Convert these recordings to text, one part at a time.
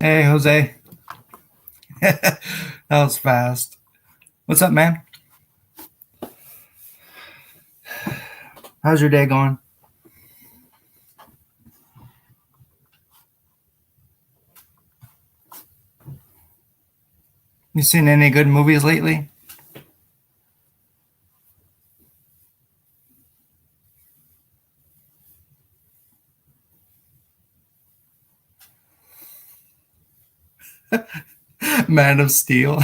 Hey, Jose. That was fast. What's up, man? How's your day going? You seen any good movies lately? Man of Steel.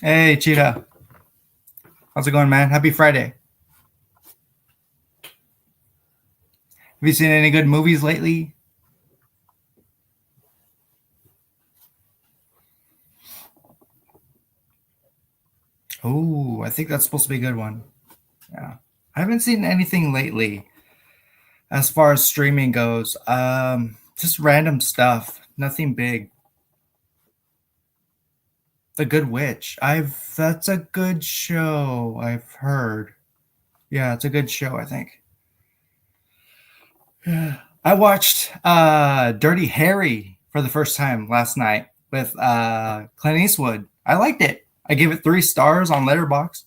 Hey, Cheetah. How's it going, man? Happy Friday. Have you seen any good movies lately? Oh, I think that's supposed to be a good one. Yeah. I haven't seen anything lately as far as streaming goes. Just random stuff. Nothing big. The Good Witch. I've That's a good show, I've heard. Yeah, it's a good show, I think. Yeah. I watched Dirty Harry for the first time last night with Clint Eastwood. I liked it. I gave it 3 stars on Letterboxd.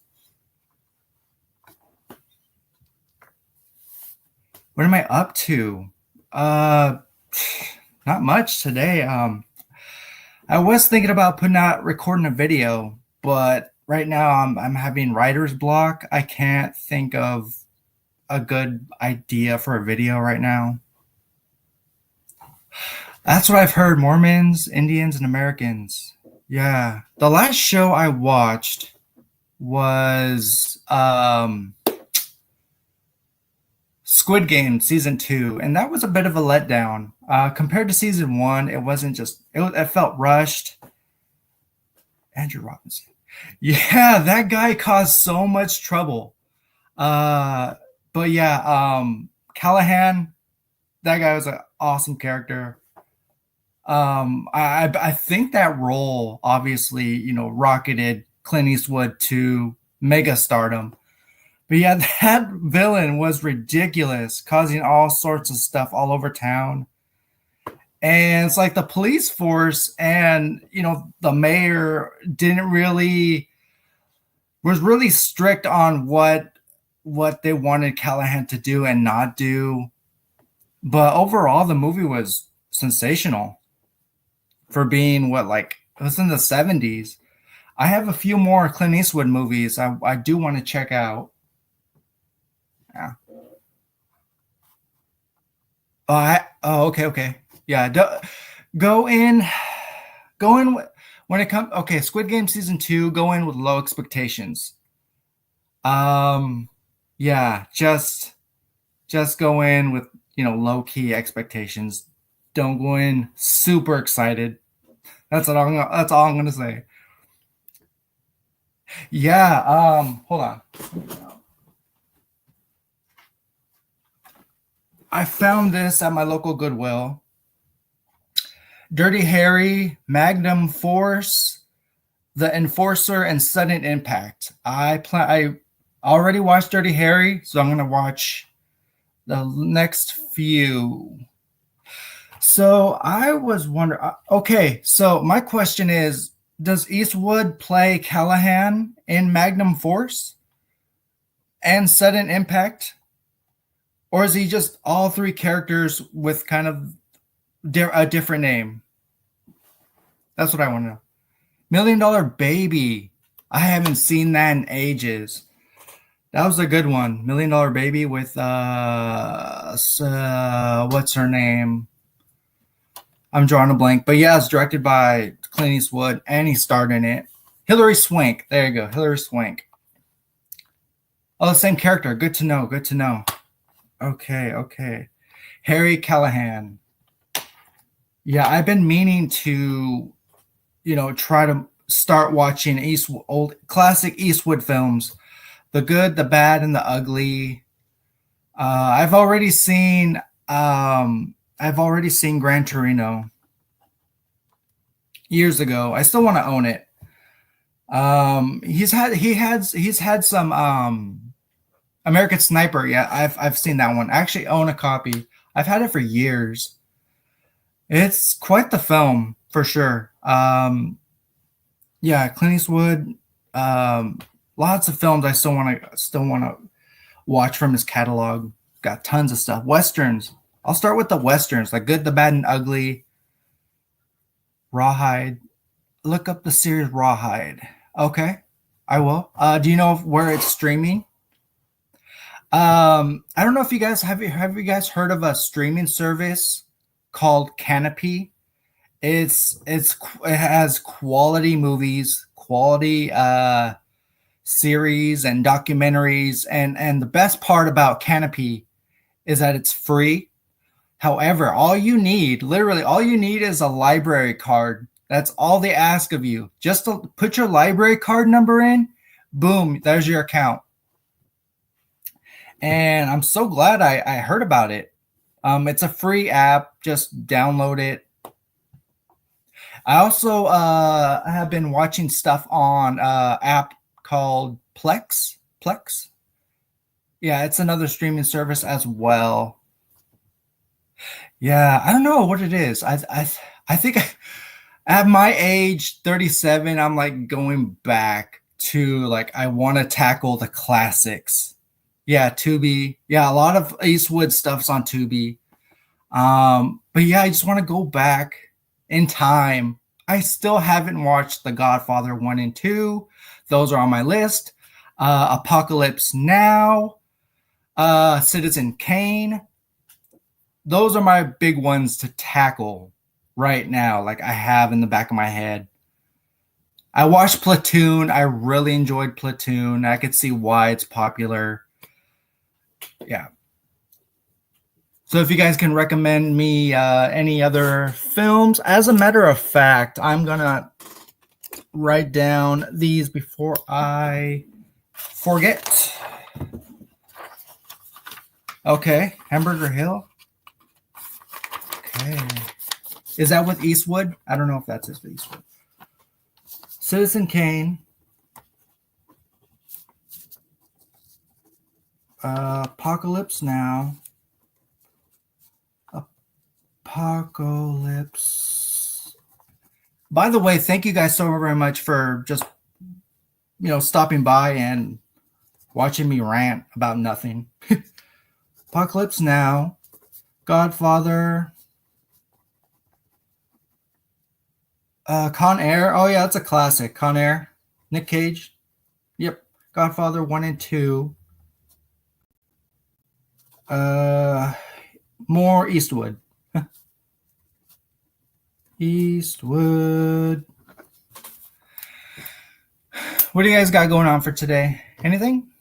What am I up to? Uh, Not much today. I was thinking about putting out recording a video, but right now I'm having writer's block. I can't think of a good idea for a video right now. That's what I've heard. Mormons, Indians, and Americans. Yeah. The last show I watched was Squid Game season 2, and that was a bit of a letdown. Compared to season 1, it wasn't just it felt rushed. Andrew Robinson. Yeah, that guy caused so much trouble. Uh but yeah, Callahan, that guy was an awesome character. I think that role obviously, rocketed Clint Eastwood to mega stardom. But yeah, that villain was ridiculous, causing all sorts of stuff all over town. And it's like the police force and the mayor didn't really was really strict on what they wanted Callahan to do and not do. But overall, the movie was sensational for being what, like, it was in the 70s. I have a few more Clint Eastwood movies I do want to check out. Yeah. Okay, okay. Yeah, go in, go in when it comes. Okay, Squid Game season 2. Go in with low expectations. Um, yeah, just go in with low key expectations. Don't go in super excited. That's all I'm gonna say. Yeah. Hold on. I found this at my local Goodwill. Dirty Harry, Magnum Force, The Enforcer, and Sudden Impact. I already watched Dirty Harry, so I'm gonna watch the next few. So I was wondering. Okay, so my question is: does Eastwood play Callahan in Magnum Force and Sudden Impact, or is he just all three characters with kind of a different name? That's what I want to know. Million Dollar Baby. I haven't seen that in ages. That was a good one. Million Dollar Baby with what's her name? I'm drawing a blank, but yeah, it's directed by Clint Eastwood, and he starred in it. Hilary Swank. There you go, Hilary Swank. Oh, the same character. Good to know. Good to know. Okay, okay. Harry Callahan. Yeah, I've been meaning to, try to start watching old classic Eastwood films, The Good, the Bad, and the Ugly. I've already seen Gran Torino years ago. I still want to own it. He's had some American Sniper. Yeah, I've seen that one. I actually own a copy. I've had it for years. It's quite the film for sure. Yeah, Clint Eastwood. Lots of films I still want to watch from his catalog. Got tons of stuff. Westerns. I'll start with the westerns, like Good, the Bad, and Ugly, Rawhide. Look up the series Rawhide. Okay, I will. Do you know where it's streaming? I don't know if you guys have you guys heard of a streaming service called Canopy? It has quality movies, quality series and documentaries, and the best part about Canopy is that it's free. However, literally all you need is a library card. That's all they ask of you. Just to put your library card number in, boom, there's your account. And I'm so glad I heard about it. It's a free app. Just download it. I also have been watching stuff on app called Plex. Plex. Yeah, it's another streaming service as well. Yeah, I don't know what it is. I think at my age, 37, I'm like going back to like I want to tackle the classics. Yeah, Tubi. Yeah, a lot of Eastwood stuff's on Tubi. But yeah, I just want to go back in time. I still haven't watched The Godfather 1 and 2. Those are on my list. Apocalypse Now, Citizen Kane. Those are my big ones to tackle right now, like I have in the back of my head. I watched Platoon. I really enjoyed Platoon. I could see why it's popular. Yeah. So if you guys can recommend me any other films, as a matter of fact, I'm going to write down these before I forget. Okay, Hamburger Hill. Okay. Is that with Eastwood? I don't know if that's with Eastwood. Citizen Kane. Apocalypse Now. Apocalypse. By the way, thank you guys so very much for just, stopping by and watching me rant about nothing. Apocalypse Now. Godfather. Con Air. Oh, yeah, it's a classic. Con Air. Nick Cage. Yep. Godfather 1 and 2. More Eastwood. Eastwood. What do you guys got going on for today? Anything?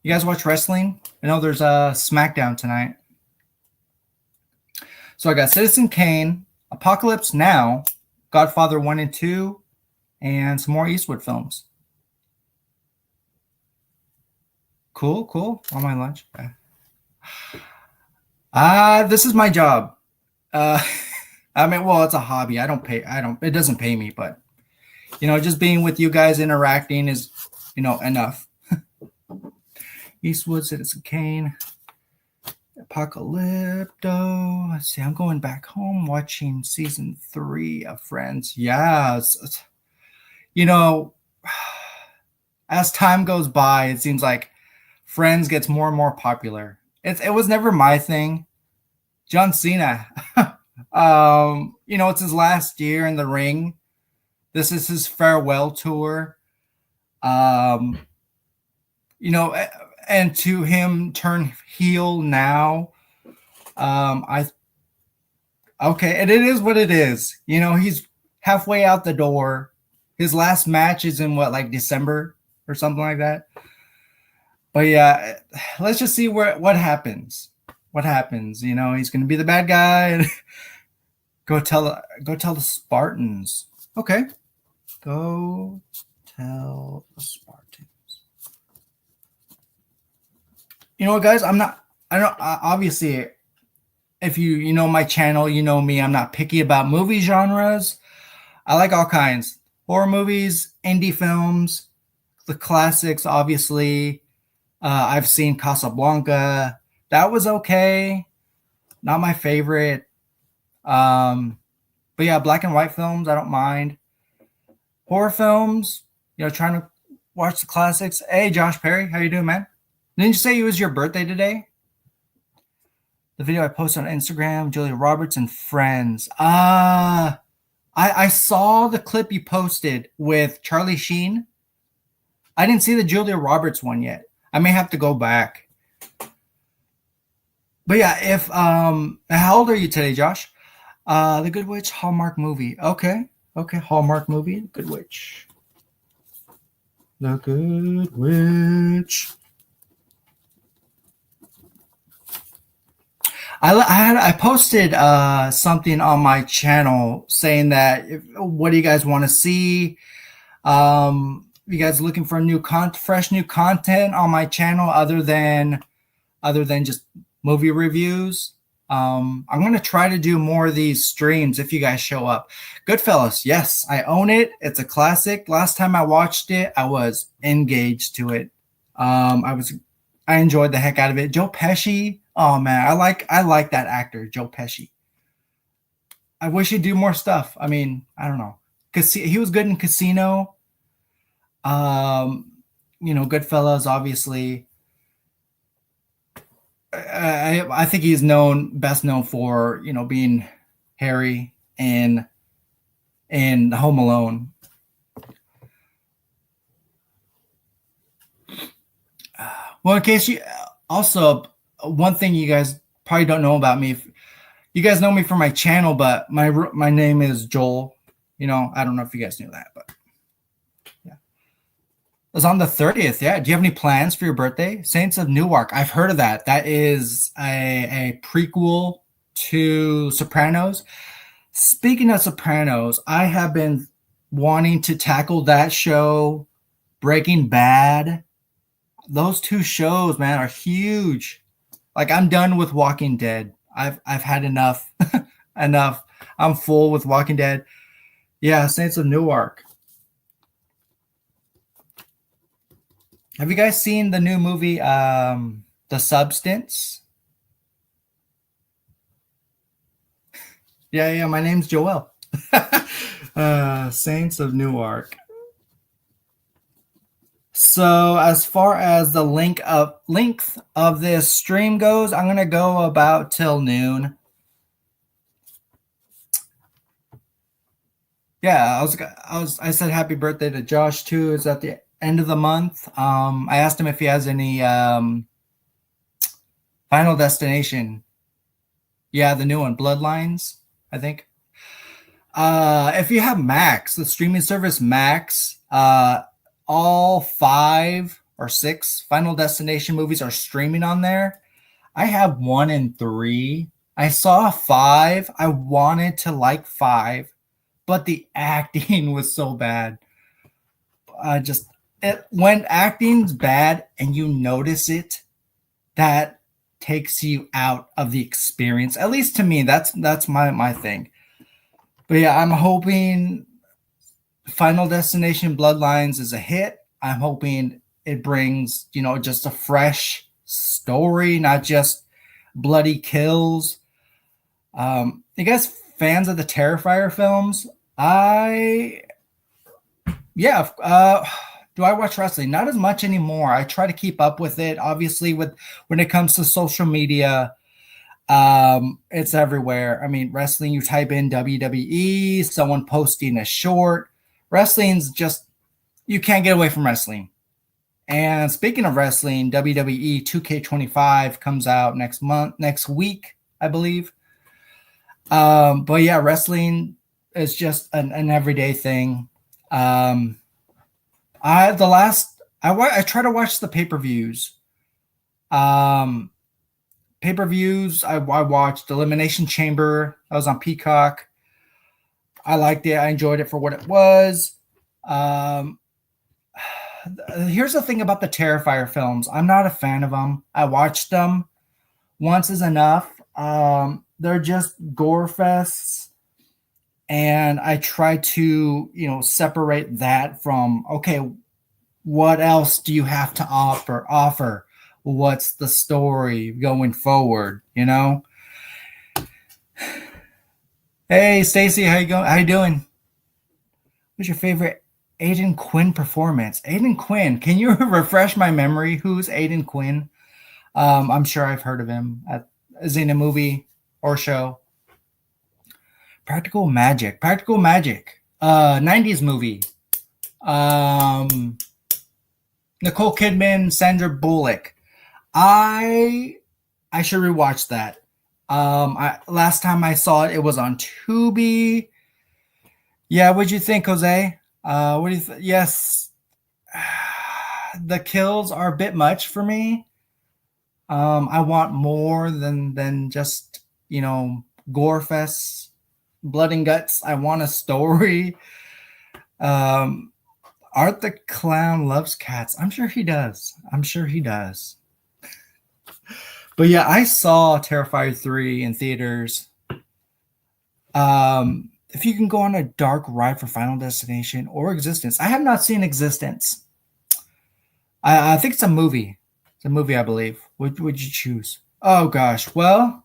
You guys watch wrestling? I know there's a SmackDown tonight. So I got Citizen Kane, Apocalypse Now, Godfather 1 and 2, and some more Eastwood films. Cool. On my lunch. This is my job. It's a hobby. It doesn't pay me, but just being with you guys interacting is, enough. Eastwood, Citizen Kane, Apocalypto. Let's see. I'm going back home watching season 3 of Friends. Yeah. As time goes by, it seems like Friends gets more and more popular. It was never my thing. John Cena. It's his last year in the ring. This is his farewell tour. And to him turn heel now, and it is what it is. He's halfway out the door. His last match is in December or something like that. But yeah, let's just see what happens. What happens? He's going to be the bad guy and go tell the Spartans. Okay, go tell the Spartans. You know what, guys? Obviously, if you know my channel, you know me. I'm not picky about movie genres. I like all kinds. Horror movies, indie films, the classics, obviously. I've seen Casablanca. That was okay. Not my favorite. But yeah, black and white films, I don't mind. Horror films, trying to watch the classics. Hey, Josh Perry, how you doing, man? Didn't you say it was your birthday today? The video I posted on Instagram, Julia Roberts and friends. I saw the clip you posted with Charlie Sheen. I didn't see the Julia Roberts one yet. I may have to go back. But yeah, if how old are you today, Josh? The Good Witch Hallmark movie. Okay, Hallmark movie, Good Witch. The Good Witch. I posted something on my channel saying that what do you guys want to see? You guys looking for fresh new content on my channel other than just movie reviews? I'm gonna try to do more of these streams if you guys show up. Goodfellas, yes, I own it. It's a classic. Last time I watched it, I was engaged to it. I enjoyed the heck out of it. Joe Pesci, oh man, I like that actor, Joe Pesci. I wish he'd do more stuff. I mean, I don't know, because he was good in Casino. Goodfellas, obviously. I think he's best known for being Harry in Home Alone. Well, in case you also, one thing you guys probably don't know about me, you guys know me from my channel, but my name is Joel. I don't know if you guys knew that, but yeah, it was on the 30th. Yeah, do you have any plans for your birthday? Saints of Newark. I've heard of that. That is a prequel to Sopranos. Speaking of Sopranos, I have been wanting to tackle that show, Breaking Bad. Those two shows, man, are huge. Like, I'm done with Walking Dead. I've had enough. Enough. I'm full with Walking Dead. Yeah, Saints of Newark. Have you guys seen the new movie, The Substance? Yeah, my name's Joel. Saints of Newark. So as far as the length of this stream goes, I'm gonna go about till noon. Yeah, I said happy birthday to Josh too. It's at the end of the month. I asked him if he has any Final Destination. Yeah, the new one, Bloodlines, I think. If you have Max, the streaming service Max, all 5 or 6 Final Destination movies are streaming on there. I have 1 and 3. I saw 5. I wanted to like 5, but the acting was so bad. When acting's bad and you notice it, that takes you out of the experience. At least to me, that's my thing. But yeah, I'm hoping Final Destination Bloodlines is a hit. I'm hoping it brings, just a fresh story, not just bloody kills. You guys fans of the Terrifier films? Do I watch wrestling? Not as much anymore. I try to keep up with it. Obviously, when it comes to social media, it's everywhere. I mean, wrestling, you type in WWE, someone posting a short. Wrestling's just, you can't get away from wrestling. And speaking of wrestling, WWE 2K25 comes out next week, I believe. But yeah, wrestling is just an everyday thing. I try to watch the pay-per-views. Pay-per-views, I watched Elimination Chamber. I was on Peacock. I liked it. I enjoyed it for what it was. Here's the thing about the Terrifier films. I'm not a fan of them. I watched them. Once is enough. They're just gore fests. and I try to, separate that from, okay, what else do you have to offer? What's the story going forward, Hey Stacy, how you going? How you doing? What's your favorite Aiden Quinn performance? Aiden Quinn, can you refresh my memory? Who's Aiden Quinn? I'm sure I've heard of him. Is he in a movie or show? Practical Magic. Practical Magic. 90s movie. Um, Nicole Kidman, Sandra Bullock. I I should rewatch that. Last time I saw it, it was on Tubi. Yeah, what'd you think, Jose? What do you? Yes, the kills are a bit much for me. I want more than just gore fests, blood and guts. I want a story. Um, Art the Clown loves cats. I'm sure he does. I'm sure he does. But yeah, I saw Terrifier 3 in theaters. If you can go on a dark ride for Final Destination or Existence, I have not seen Existence. I think it's a movie. It's a movie, I believe. What would you choose? Oh gosh, well,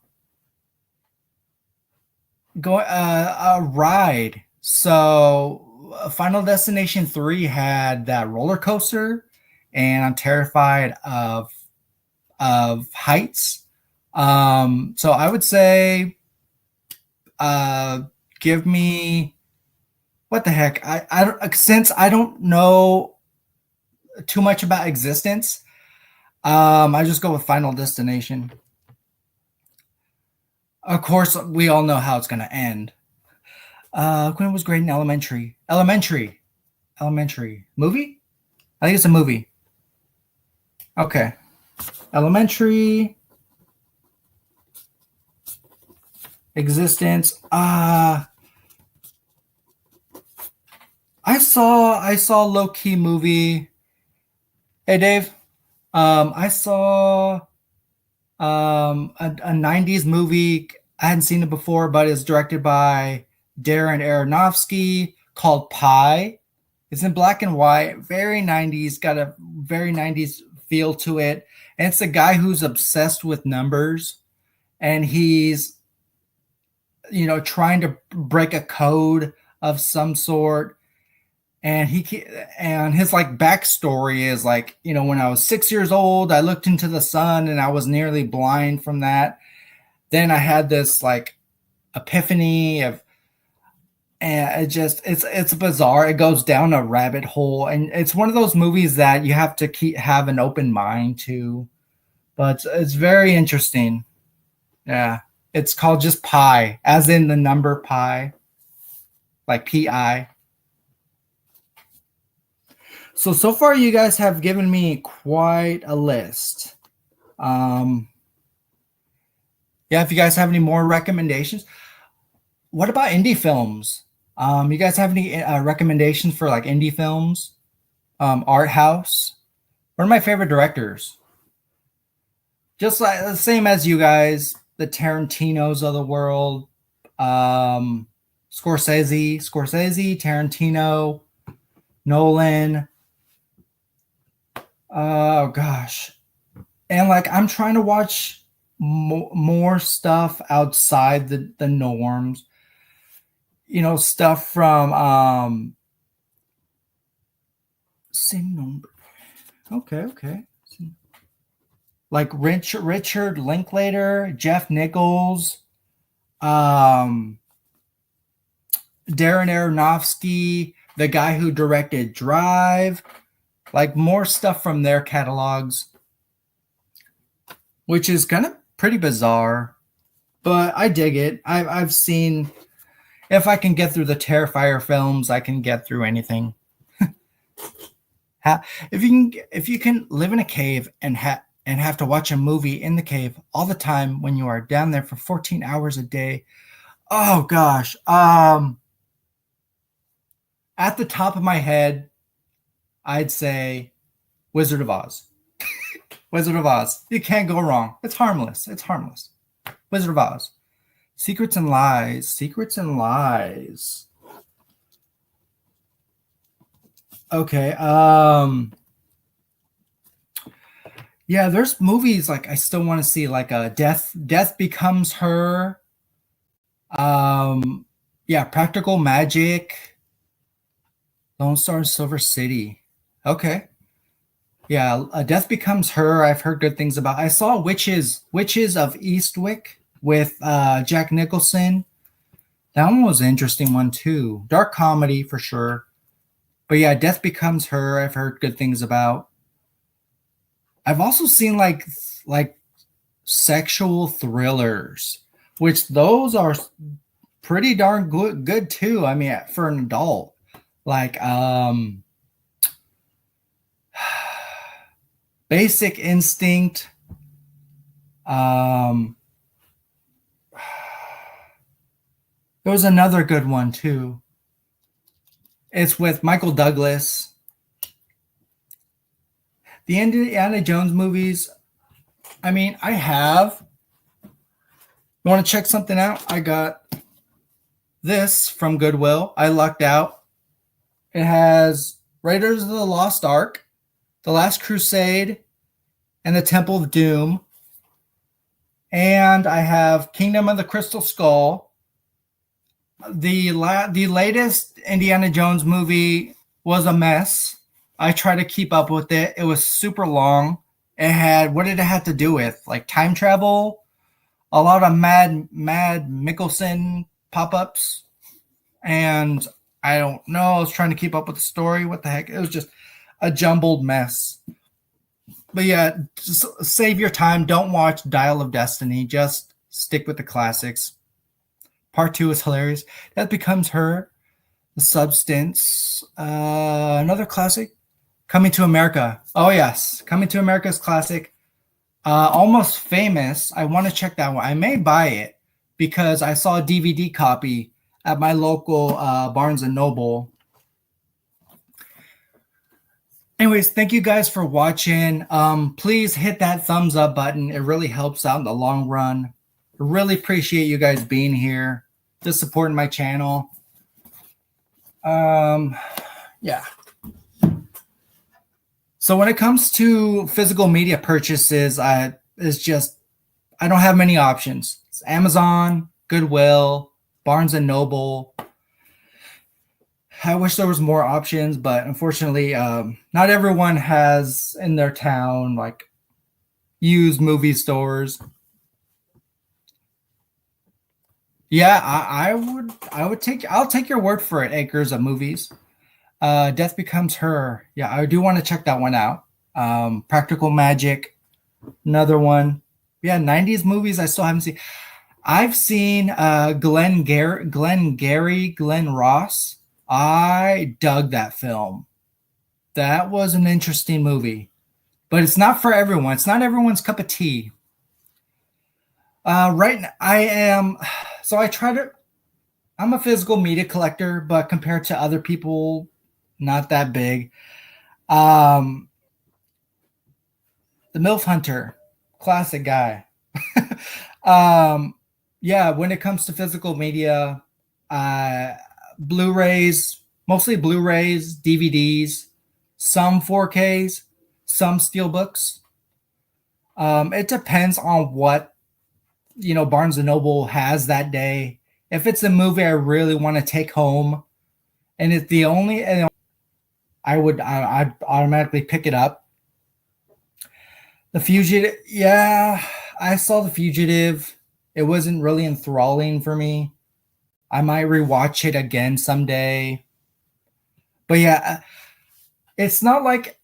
go a ride. So, Final Destination 3 had that roller coaster, and I'm terrified of heights. So I would say, give me what the heck. I don't, since I don't know too much about Existence. I just go with Final Destination. Of course, we all know how it's going to end. Quinn was great in Elementary. Elementary movie. I think it's a movie. Okay, Elementary. Existence. I saw low key movie. Hey Dave. I saw a 90s movie. I hadn't seen it before, but it's directed by Darren Aronofsky, called Pi. It's in black and white, very 90s, got a very 90s feel to it. And it's a guy who's obsessed with numbers, and he's trying to break a code of some sort. And his like backstory is like, when I was 6 years old, I looked into the sun and I was nearly blind from that. Then I had this like epiphany of, and it's bizarre. It goes down a rabbit hole, and it's one of those movies that you have to have an open mind to. But it's very interesting. Yeah, it's called just Pi, as in the number pi, like pi. So far, you guys have given me quite a list. Yeah, if you guys have any more recommendations, what about indie films? You guys have any recommendations for like indie films? Art house. One of my favorite directors. Just like the same as you guys, the Tarantinos of the world. Scorsese, Tarantino, Nolan. Oh gosh. And like I'm trying to watch more stuff outside the norms. Stuff from same number. Okay. Like Richard Linklater, Jeff Nichols, Darren Aronofsky, the guy who directed Drive, like more stuff from their catalogs, which is kind of pretty bizarre, but I dig it. I've seen, if I can get through the Terrifier films, I can get through anything. If you can live in a cave and have to watch a movie in the cave all the time when you are down there for 14 hours a day, oh gosh. At the top of my head, I'd say Wizard of Oz. Wizard of Oz. You can't go wrong. It's harmless. Wizard of Oz. Secrets and Lies. Secrets and Lies. Okay. Yeah, there's movies like I still want to see, like Death Becomes Her. Yeah, Practical Magic, Lone Star Silver City. Okay. Yeah, Death Becomes Her. I've heard good things about. I saw Witches of Eastwick with Jack Nicholson. That one was an interesting one too. Dark comedy for sure. But yeah, Death Becomes Her. I've heard good things about. I've also seen like sexual thrillers, which those are pretty darn good too. I mean, for an adult, like Basic Instinct. There was another good one too. It's with Michael Douglas. The Indiana Jones movies. I mean, I have. You want to check something out? I got this from Goodwill. I lucked out. It has Raiders of the Lost Ark, The Last Crusade, and the Temple of Doom. And I have Kingdom of the Crystal Skull. The latest Indiana Jones movie was a mess. I tried to keep up with it. It was super long. It had, what did it have to do with? Like time travel, a lot of Mad Mikkelsen pop-ups, and I don't know. I was trying to keep up with the story. What the heck? It was just a jumbled mess. But yeah, just save your time. Don't watch Dial of Destiny. Just stick with the classics. Part 2 is hilarious. That Becomes Her. The Substance. Another classic. Coming to America. Oh, yes. Coming to America is classic. Almost Famous. I want to check that one. I may buy it because I saw a DVD copy at my local Barnes & Noble. Anyways, thank you guys for watching. Please hit that thumbs up button. It really helps out in the long run. I really appreciate you guys being here, just supporting my channel. Yeah. So when it comes to physical media purchases, I don't have many options. It's Amazon, Goodwill, Barnes & Noble. I wish there was more options, but unfortunately, not everyone has in their town like used movie stores. Yeah, I'll take your word for it, Acres of Movies. Death Becomes Her. Yeah, I do want to check that one out. Practical Magic, another one. Yeah, 90s movies I still haven't seen. I've seen Glenn Ross. I dug that film. That was an interesting movie, but it's not for everyone. It's not everyone's cup of tea. Right now, I'm a physical media collector, but compared to other people, not that big. The MILF Hunter, classic guy. Yeah, when it comes to physical media, Blu-rays, mostly Blu-rays, DVDs, some 4Ks, some Steelbooks. It depends on what, Barnes & Noble has that day. If it's a movie I really want to take home, and it's the only, I'd automatically pick it up. The Fugitive, yeah, I saw The Fugitive. It wasn't really enthralling for me. I might rewatch it again someday. But yeah, it's not like,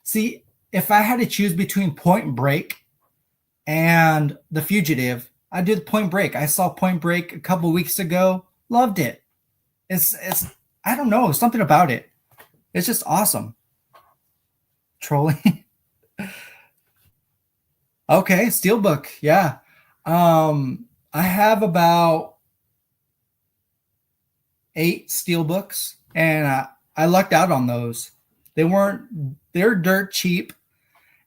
see, if I had to choose between Point Break and The Fugitive, I did Point Break. I saw Point Break a couple weeks ago. Loved it. It's I don't know, something about it. It's just awesome. Trolling. Okay, Steelbook. Yeah. I have about 8 Steelbooks, and I lucked out on those. They're dirt cheap,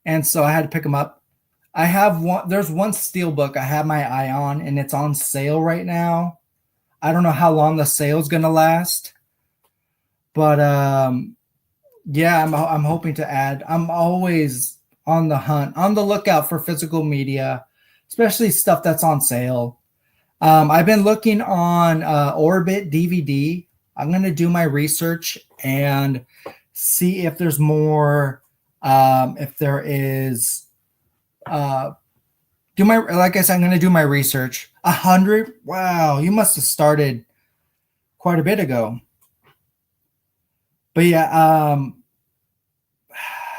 and so I had to pick them up. I have one. There's one steelbook I have my eye on, and it's on sale right now. I don't know how long the sale's gonna last, but yeah, I'm hoping to add. I'm always on the hunt, on the lookout for physical media, especially stuff that's on sale. I've been looking on Orbit DVD. I'm gonna do my research and see if there's more. If there is, do my like I said, I'm gonna do my research. 100? Wow, you must have started quite a bit ago. But yeah,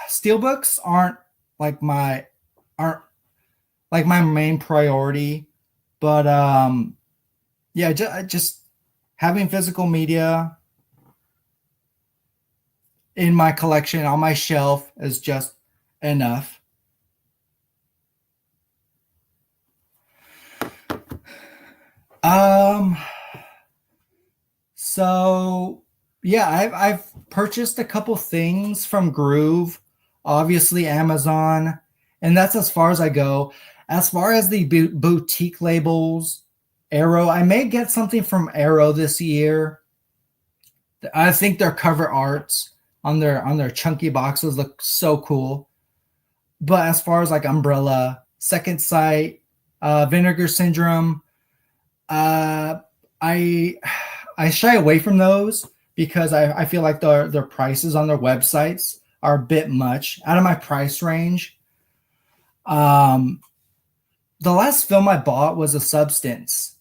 steelbooks aren't like my main priority, but yeah, just having physical media in my collection on my shelf is just enough. Um, so yeah, I've purchased a couple things from Groove, obviously Amazon, and that's as far as I go. As far as the boutique labels, Arrow, I may get something from Arrow this year. I think their cover arts on their chunky boxes look so cool. But as far as like Umbrella, Second Sight, Vinegar Syndrome, uh, I I shy away from those because I feel like their prices on their websites are a bit much out of my price range. Um, the last film I bought was a Substance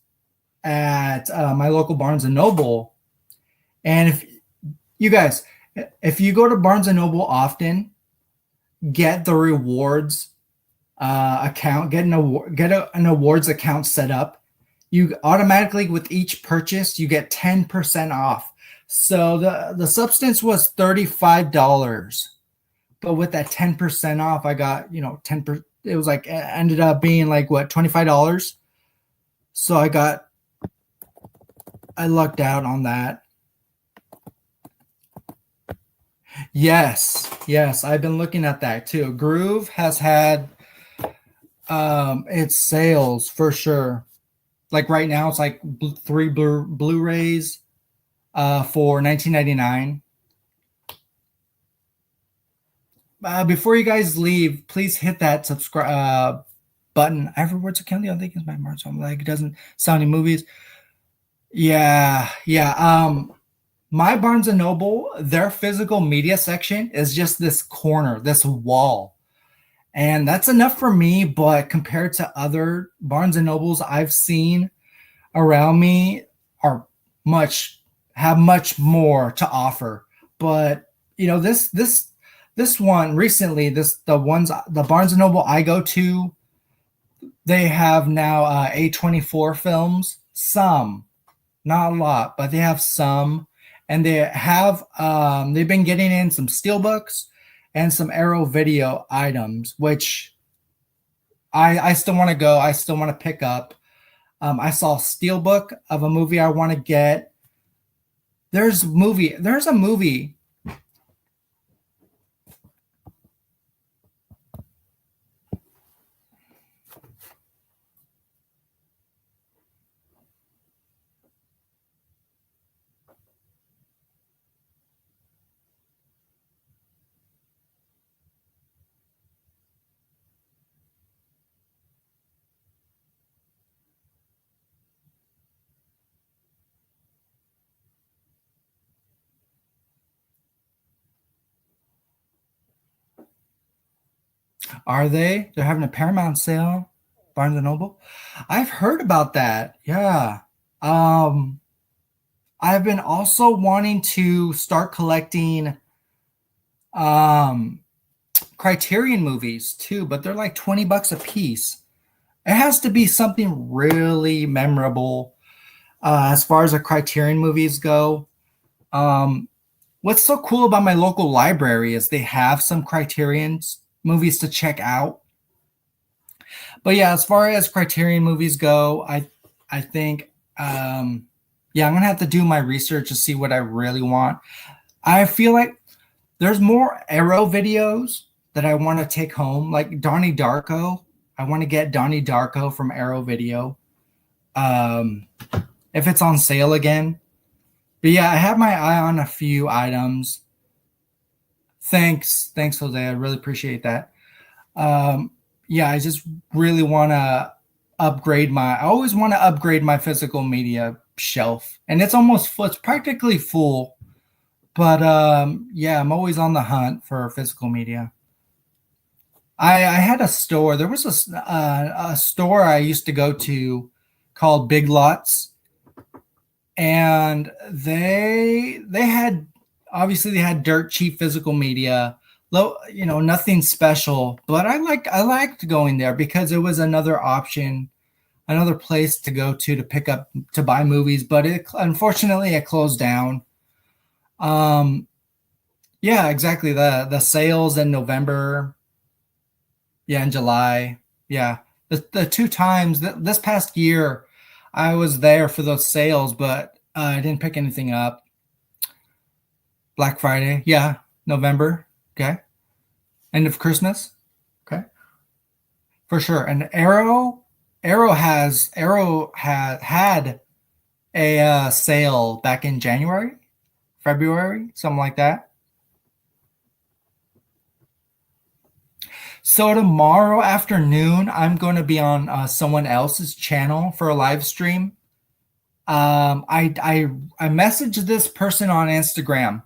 at my local Barnes and Noble, and if you guys, if you go to Barnes and Noble often, get the rewards account, an awards account set up. You automatically with each purchase you get 10% off. So the Substance was $35, but with that 10% off, I got 10%. It was like ended up being like what, $25. So I lucked out on that. Yes, I've been looking at that too. Groove has had its sales for sure. Like right now, it's like three Blu-rays for $19.99. Before you guys leave, please hit that subscribe button. I have words of Kelly. I think it's my mark. So I'm like, it doesn't sound any movies. Yeah. My Barnes and Noble, their physical media section is just this corner, this wall. And that's enough for me, but compared to other Barnes and Nobles I've seen around me are have much more to offer. But this one recently, the Barnes and Noble I go to, they have now A24 films, some, not a lot, but they have some, and they've been getting in some steelbooks and some Arrow video items, which I still want to go. I still want to pick up. I saw a steelbook of a movie I want to get. There's a movie. Are they? They're having a Paramount sale, Barnes and Noble. I've heard about that. Yeah. Um, I've been also wanting to start collecting um Criterion movies too, but they're like $20 a piece. It has to be something really memorable as far as the Criterion movies go. Um, what's so cool about my local library is they have some Criterion's movies to check out. But yeah, as far as Criterion movies go, I think yeah, I'm gonna have to do my research to see what I really want. I feel like there's more Arrow videos that I want to take home, like Donnie Darko. I want to get Donnie Darko from Arrow Video. Um, if it's on sale again. But yeah, I have my eye on a few items. Thanks, Jose. I really appreciate that. Um, yeah, I just really want to upgrade my. I always want to upgrade my physical media shelf, and it's almost full. It's practically full. But yeah, I'm always on the hunt for physical media. I had a store. There was a store I used to go to called Big Lots, and they had obviously they had dirt cheap physical media, low, nothing special. But I liked going there because it was another option, another place to go to pick up to buy movies. But it unfortunately it closed down. Um, yeah, exactly. The sales in November, yeah, in July, yeah. The two times this past year, I was there for those sales, but I didn't pick anything up. Black Friday, yeah, November, okay. End of Christmas, okay, for sure. And Arrow had a sale back in January, February, something like that. So tomorrow afternoon, I'm going to be on someone else's channel for a live stream. I messaged this person on Instagram,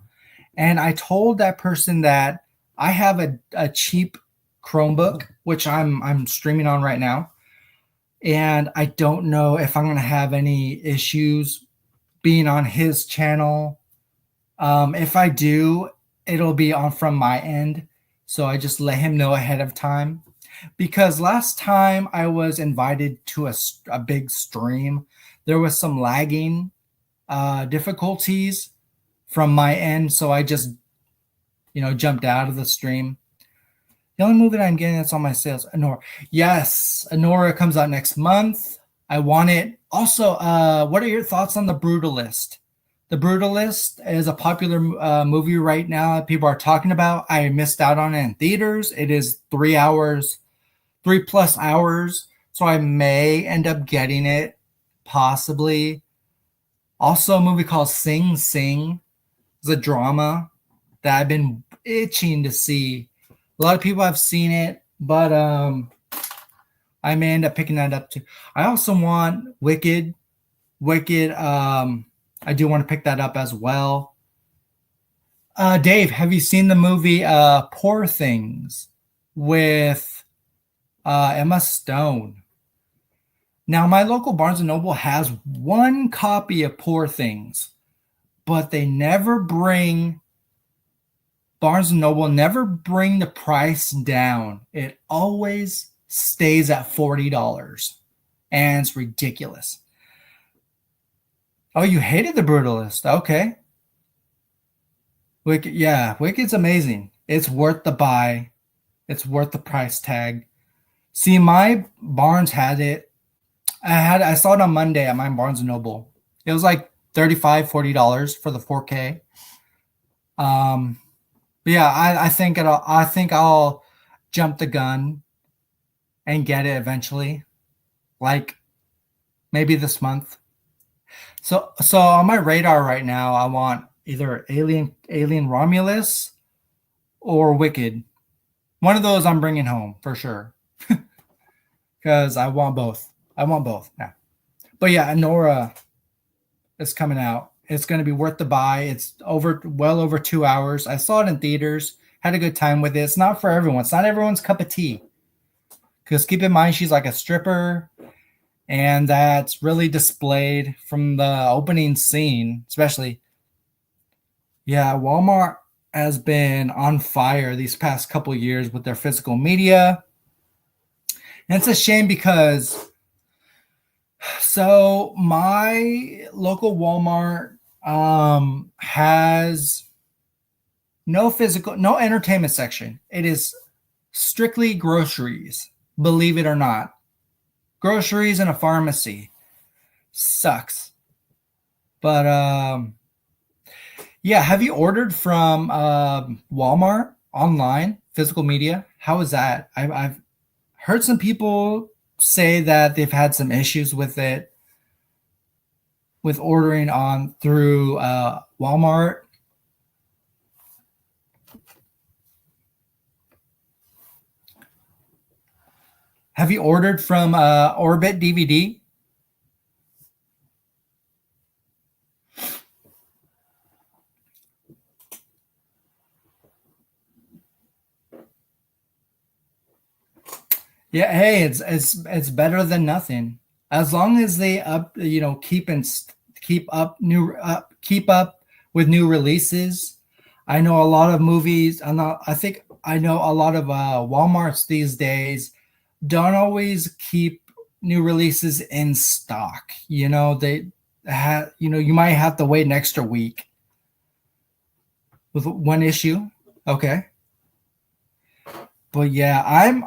and I told that person that I have a cheap Chromebook, which I'm streaming on right now, and I don't know if I'm going to have any issues being on his channel. If I do, it'll be on from my end. So I just let him know ahead of time. Because last time I was invited to a big stream, there was some lagging difficulties from my end. So I just, jumped out of the stream. The only movie that I'm getting that's on my sales, Anora. Yes, Anora comes out next month. I want it. Also, what are your thoughts on The Brutalist? The Brutalist is a popular movie right now that people are talking about. I missed out on it in theaters. It is 3 hours, 3+ hours. So I may end up getting it, possibly. Also, a movie called Sing Sing. It's a drama that I've been itching to see. A lot of people have seen it, but I may end up picking that up too. I also want Wicked. Wicked, I do want to pick that up as well. Dave, have you seen the movie Poor Things with Emma Stone? Now, my local Barnes & Noble has one copy of Poor Things, but they never bring, Barnes & Noble never bring the price down. It always stays at $40, and it's ridiculous. Oh, you hated The Brutalist. Okay. Wicked, yeah, Wicked's amazing. It's worth the buy. It's worth the price tag. See, my Barnes had it. I saw it on Monday at my Barnes & Noble. It was like $35, $40 for the 4K. But yeah, I think I'll jump the gun and get it eventually. Like maybe this month. So on my radar right now, I want either Alien Romulus or Wicked. One of those I'm bringing home for sure. Because I want both. Yeah. But yeah, Anora is coming out. It's going to be worth the buy. It's well over 2 hours. I saw it in theaters. Had a good time with it. It's not for everyone. It's not everyone's cup of tea. Because keep in mind, she's like a stripper. And that's really displayed from the opening scene, especially. Yeah, Walmart has been on fire these past couple years with their physical media. And it's a shame because so my local Walmart has no entertainment section. It is strictly groceries, believe it or not. Groceries and a pharmacy. Sucks. But yeah, have you ordered from Walmart online, physical media? How is that? I've heard some people say that they've had some issues with it, with ordering on through Walmart. Have you ordered from Orbit DVD? Yeah, hey, it's better than nothing. As long as they keep up with new releases. I know a lot of movies. I think I know a lot of WalMarts these days don't always keep new releases in stock. You might have to wait an extra week with one issue. Okay. But yeah,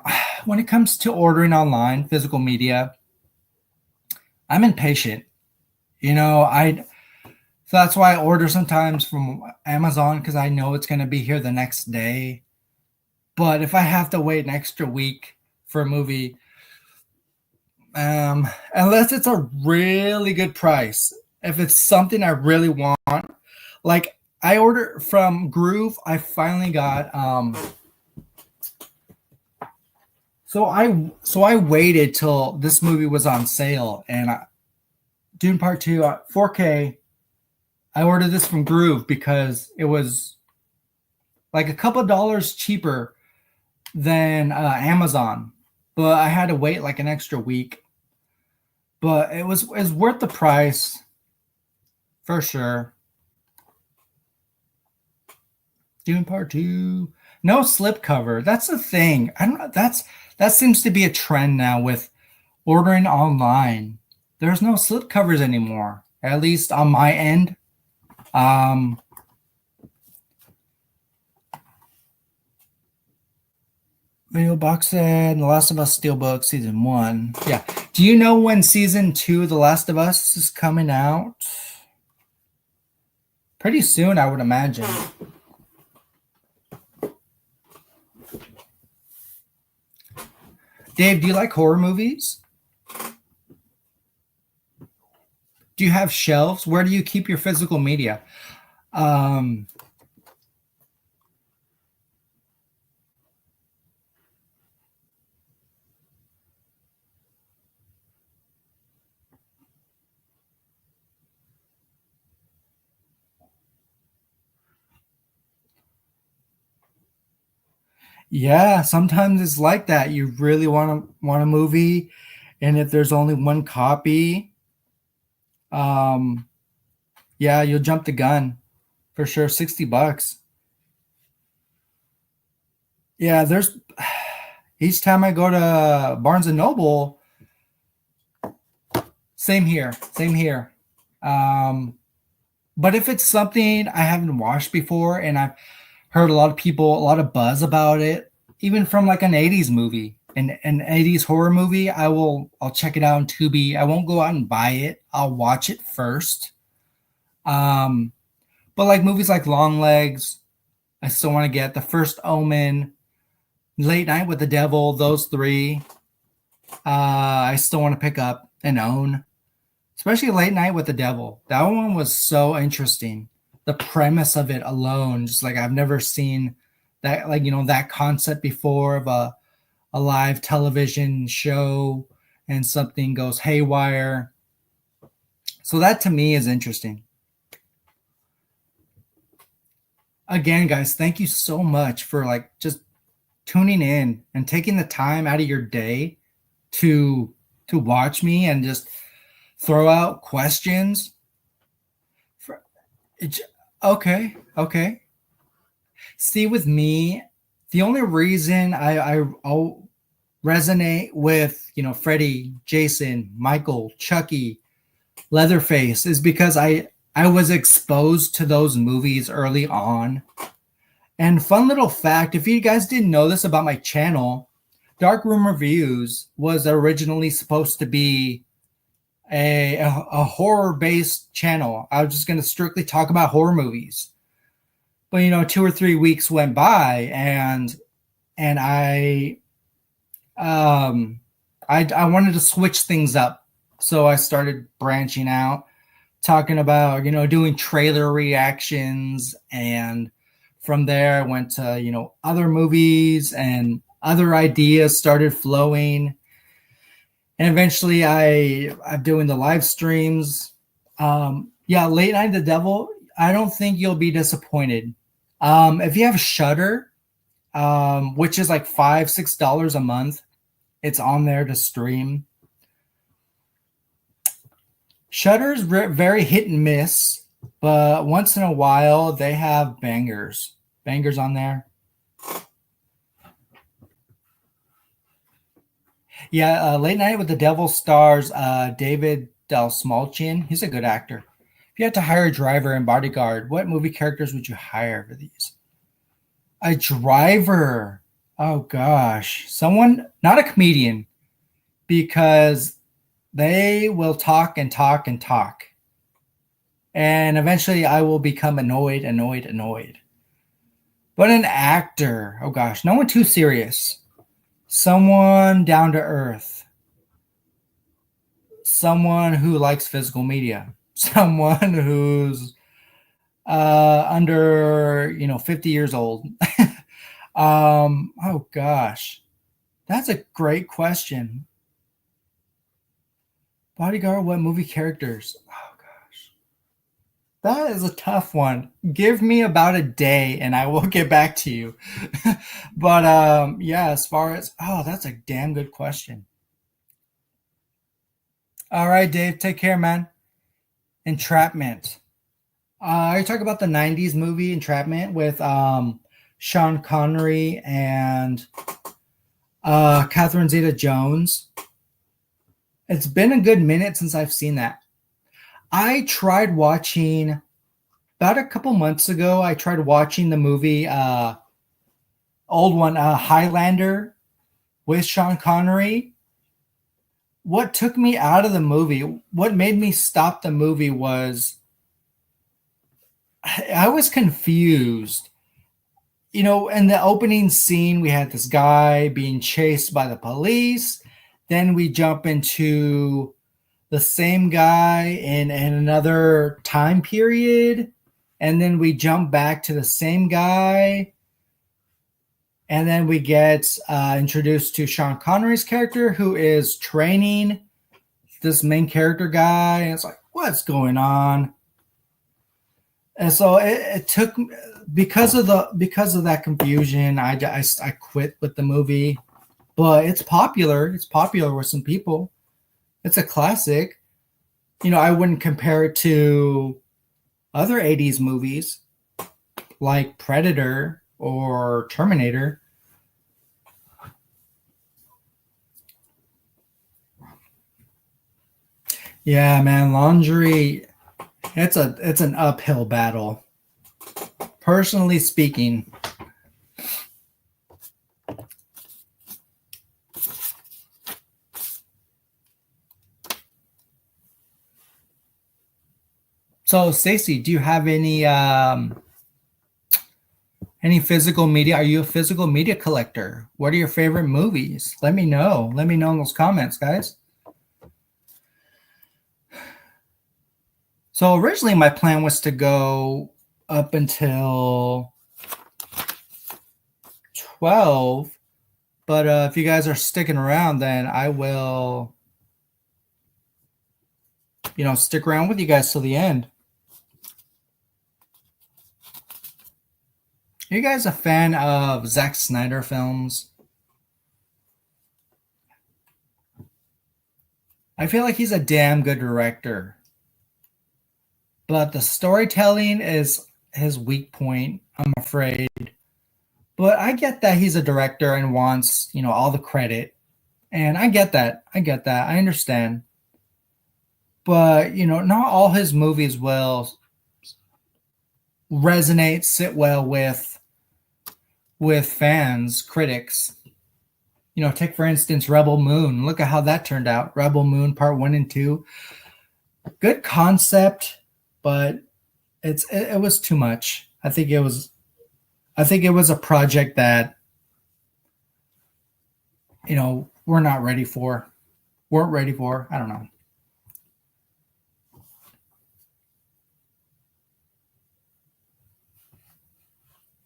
when it comes to ordering online, physical media, I'm impatient. So that's why I order sometimes from Amazon because I know it's going to be here the next day. But if I have to wait an extra week for a movie, unless it's a really good price, if it's something I really want, like I ordered from Groove, I finally got so I waited till this movie was on sale, and Dune Part 2 4K. I ordered this from Groove because it was like a couple dollars cheaper than Amazon, but I had to wait like an extra week. But it was worth the price for sure. Dune Part 2, no slipcover. That's the thing. I don't know. That seems to be a trend now with ordering online. There's no slipcovers anymore, at least on my end. Video box set, The Last of Us Steelbook, Season 1. Yeah. Do you know when Season 2 of The Last of Us is coming out? Pretty soon, I would imagine. Dave, do you like horror movies? Do you have shelves? Where do you keep your physical media? Yeah, sometimes it's like that. You really want a movie, and if there's only one copy, yeah, you'll jump the gun for sure. $60. Yeah, there's each time I go to Barnes and Noble, same here, same here. But if it's something I haven't watched before and I've heard a lot of buzz about it, even from like an 80s movie, an 80s horror movie, I'll check it out on Tubi. I won't go out and buy it. I'll watch it first. But like movies like Long Legs, I still want to get The First Omen, Late Night with the Devil, those three. I still want to pick up and own, especially Late Night with the Devil. That one was so interesting. The premise of it alone, just like I've never seen that, like, that concept before of a live television show and something goes haywire. So that to me is interesting. Again, guys, thank you so much for like just tuning in and taking the time out of your day to watch me and just throw out questions. Okay. See, with me, the only reason I'll resonate with Freddy, Jason, Michael, Chucky, Leatherface is because I was exposed to those movies early on. And fun little fact, if you guys didn't know this about my channel, Dark Room Reviews was originally supposed to be a horror-based channel. I was just going to strictly talk about horror movies. But 2 or 3 weeks went by and I um, I wanted to switch things up, so I started branching out, talking about doing trailer reactions, and from there I went to other movies, and other ideas started flowing, and eventually I'm doing the live streams. Yeah, Late Night the Devil. I don't think you'll be disappointed. If you have Shutter, which is like $5-6 a month, it's on there to stream. Shutter's very hit and miss, but once in a while they have bangers on there. Yeah, Late Night with the Devil stars David Dalsmalchian. He's a good actor. If you had to hire a driver and bodyguard, what movie characters would you hire for these? A driver. Oh gosh, someone not a comedian, because they will talk and talk and talk. And eventually I will become annoyed. But an actor, oh gosh, no one too serious. Someone down to earth. Someone who likes physical media. Someone who's under 50 years old. Oh gosh. That's a great question. Bodyguard, what movie characters? Oh gosh. That is a tough one. Give me about a day and I will get back to you. But yeah, as far as that's a damn good question. All right, Dave, take care, man. Entrapment. Are you talking about the 90s movie Entrapment with Sean Connery and Catherine Zeta-Jones? It's been a good minute since I've seen that. I tried watching about a couple months ago. I tried watching the movie, old one, Highlander, with Sean Connery. What took me out of the movie, what made me stop the movie, was I was confused. In the opening scene, we had this guy being chased by the police. Then we jump into the same guy in another time period. And then we jump back to the same guy. And then we get introduced to Sean Connery's character, who is training this main character guy. And it's like, what's going on? And so it took, because of that confusion, I quit with the movie. But it's popular. It's popular with some people. It's a classic. I wouldn't compare it to other 80s movies like Predator or Terminator. Yeah, man, laundry, it's an uphill battle. Personally speaking. So, Stacy, do you have any physical media? Are you a physical media collector? What are your favorite movies? Let me know. Let me know in those comments, guys. So originally my plan was to go up until 12, but if you guys are sticking around, then I will, stick around with you guys till the end. Are you guys a fan of Zack Snyder films? I feel like he's a damn good director, but the storytelling is his weak point, I'm afraid. But I get that he's a director and wants, all the credit. And I get that. I understand. But, not all his movies will resonate, sit well with fans, critics. Take for instance Rebel Moon. Look at how that turned out. Rebel Moon Part 1 and 2. Good concept, but it was too much. I think it was a project that we're not ready for. Weren't ready for. I don't know.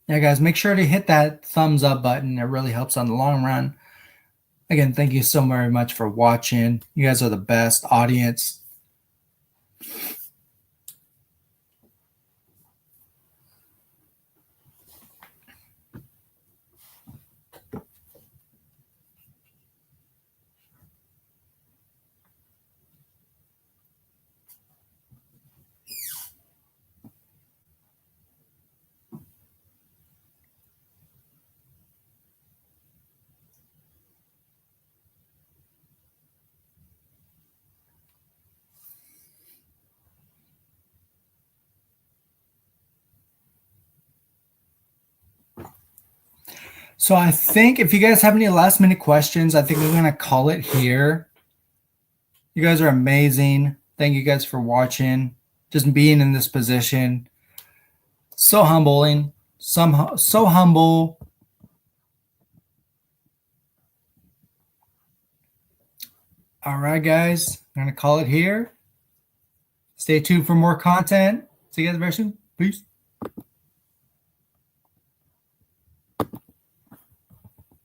Yeah, guys, make sure to hit that thumbs up button. It really helps on the long run. Again, thank you so very much for watching. You guys are the best audience. So I think if you guys have any last minute questions, I think we're going to call it here. You guys are amazing. Thank you guys for watching. Just being in this position. So humbling. So humble. All right, guys. I'm going to call it here. Stay tuned for more content. See you guys very soon. Peace.